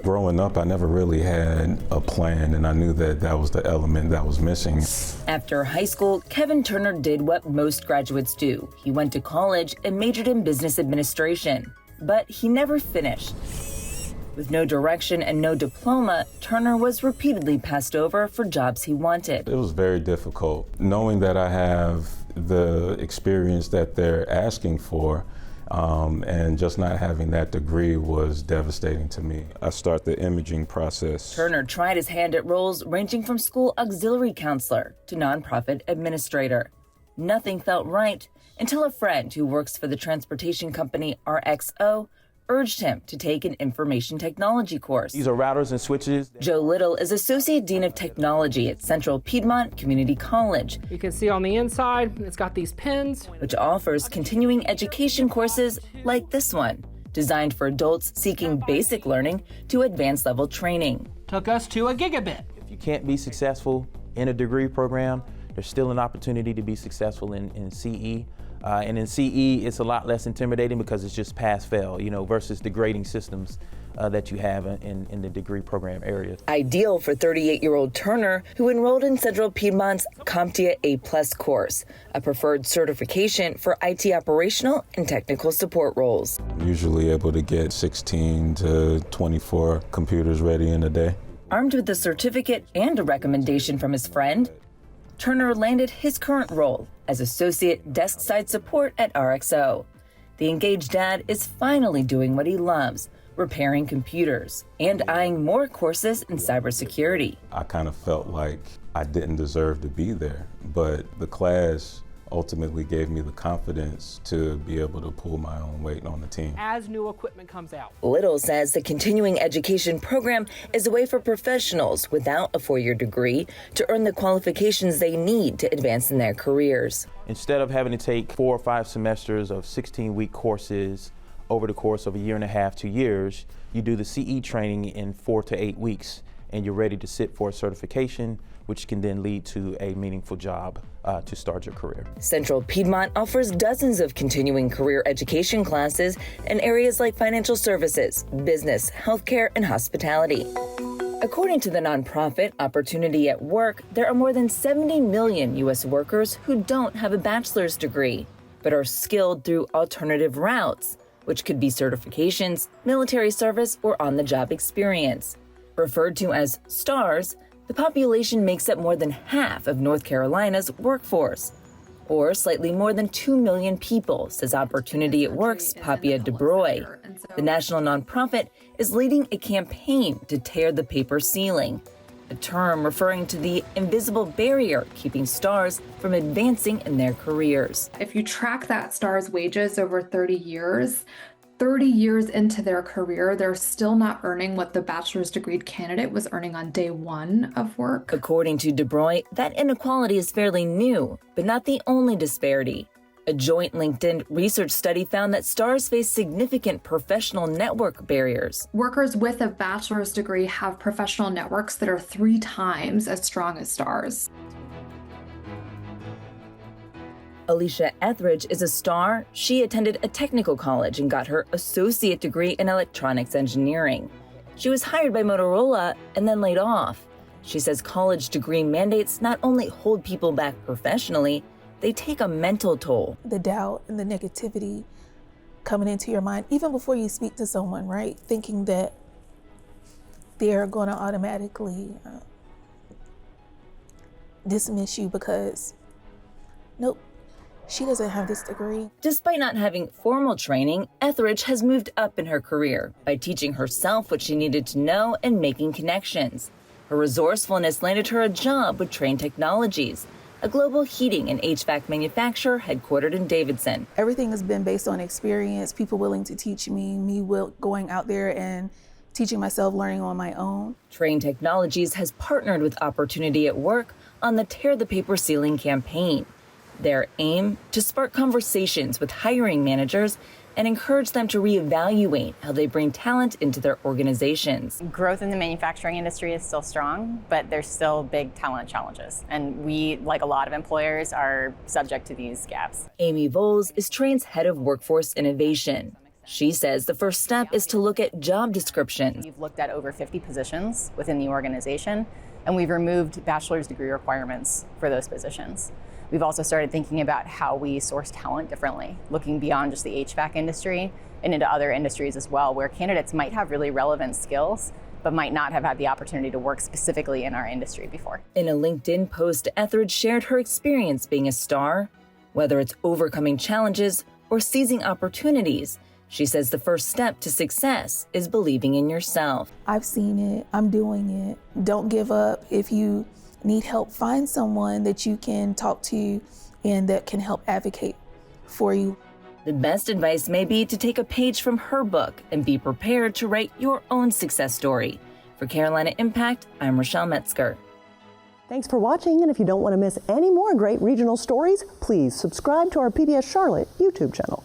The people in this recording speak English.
Growing up, I never really had a plan, and I knew that that was the element that was missing. After high school, Kevin Turner did what most graduates do. He went to college and majored in business administration, but he never finished. With no direction and no diploma, Turner was repeatedly passed over for jobs he wanted. It was very difficult. Knowing that I have the experience that they're asking for, and just not having that degree was devastating to me. I start the imaging process. Turner tried his hand at roles ranging from school auxiliary counselor to nonprofit administrator. Nothing felt right until a friend who works for the transportation company RXO urged him to take an information technology course. These are routers and switches. Joe Little is Associate Dean of Technology at Central Piedmont Community College. You can see on the inside, it's got these pins, which offers continuing education courses like this one, designed for adults seeking basic learning to advanced level training. Took us to a gigabit. If you can't be successful in a degree program, there's still an opportunity to be successful in CE. And in CE, it's a lot less intimidating because it's just pass-fail, versus the grading systems that you have in the degree program area. Ideal for 38-year-old Turner, who enrolled in Central Piedmont's CompTIA A+ course, a preferred certification for IT operational and technical support roles. I'm usually able to get 16 to 24 computers ready in a day. Armed with the certificate and a recommendation from his friend, Turner landed his current role as Associate Desk Side Support at RXO. The engaged dad is finally doing what he loves, repairing computers and eyeing more courses in cybersecurity. I kind of felt like I didn't deserve to be there, but the class ultimately gave me the confidence to be able to pull my own weight on the team. As new equipment comes out. Little says the continuing education program is a way for professionals without a four-year degree to earn the qualifications they need to advance in their careers. Instead of having to take 4 or 5 semesters of 16-week courses over the course of a year and a half, 2 years, you do the CE training in 4 to 8 weeks, and you're ready to sit for a certification, which can then lead to a meaningful job to start your career. Central Piedmont offers dozens of continuing career education classes in areas like financial services, business, healthcare, and hospitality. According to the nonprofit Opportunity at Work, there are more than 70 million U.S. workers who don't have a bachelor's degree, but are skilled through alternative routes, which could be certifications, military service, or on-the-job experience. Referred to as STARS, the population makes up more than half of North Carolina's workforce, or slightly more than 2 million people, says Opportunity at Work's Papia DeBroy. The national nonprofit is leading a campaign to tear the paper ceiling, a term referring to the invisible barrier keeping stars from advancing in their careers. If you track that star's wages over 30 years into their career, they're still not earning what the bachelor's degree candidate was earning on day one of work. According to DeBroy, that inequality is fairly new, but not the only disparity. A joint LinkedIn research study found that stars face significant professional network barriers. Workers with a bachelor's degree have professional networks that are 3 times as strong as stars. Alicia Etheridge is a star. She attended a technical college and got her associate degree in electronics engineering. She was hired by Motorola and then laid off. She says college degree mandates not only hold people back professionally, they take a mental toll. The doubt and the negativity coming into your mind, even before you speak to someone, right? Thinking that they're going to automatically dismiss you because, nope, she doesn't have this degree. Despite not having formal training, Etheridge has moved up in her career by teaching herself what she needed to know and making connections. Her resourcefulness landed her a job with Trane Technologies, a global heating and HVAC manufacturer headquartered in Davidson. Everything has been based on experience, people willing to teach me going out there and teaching myself, learning on my own. Trane Technologies has partnered with Opportunity at Work on the Tear the Paper Ceiling campaign. Their aim to spark conversations with hiring managers and encourage them to reevaluate how they bring talent into their organizations. Growth in the manufacturing industry is still strong, but there's still big talent challenges. And we, like a lot of employers, are subject to these gaps. Amy Voles is Trane's head of workforce innovation. She says the first step is to look at job descriptions. We've looked at over 50 positions within the organization, and we've removed bachelor's degree requirements for those positions. We've also started thinking about how we source talent differently, looking beyond just the HVAC industry and into other industries as well, where candidates might have really relevant skills, but might not have had the opportunity to work specifically in our industry before. In a LinkedIn post, Etheridge shared her experience being a star, whether it's overcoming challenges or seizing opportunities. She says the first step to success is believing in yourself. I've seen it. I'm doing it. Don't give up. If you need help, find someone that you can talk to and that can help advocate for you. The best advice may be to take a page from her book and be prepared to write your own success story. For Carolina Impact, I'm Rochelle Metzger. Thanks for watching, and if you don't want to miss any more great regional stories, please subscribe to our PBS Charlotte YouTube channel.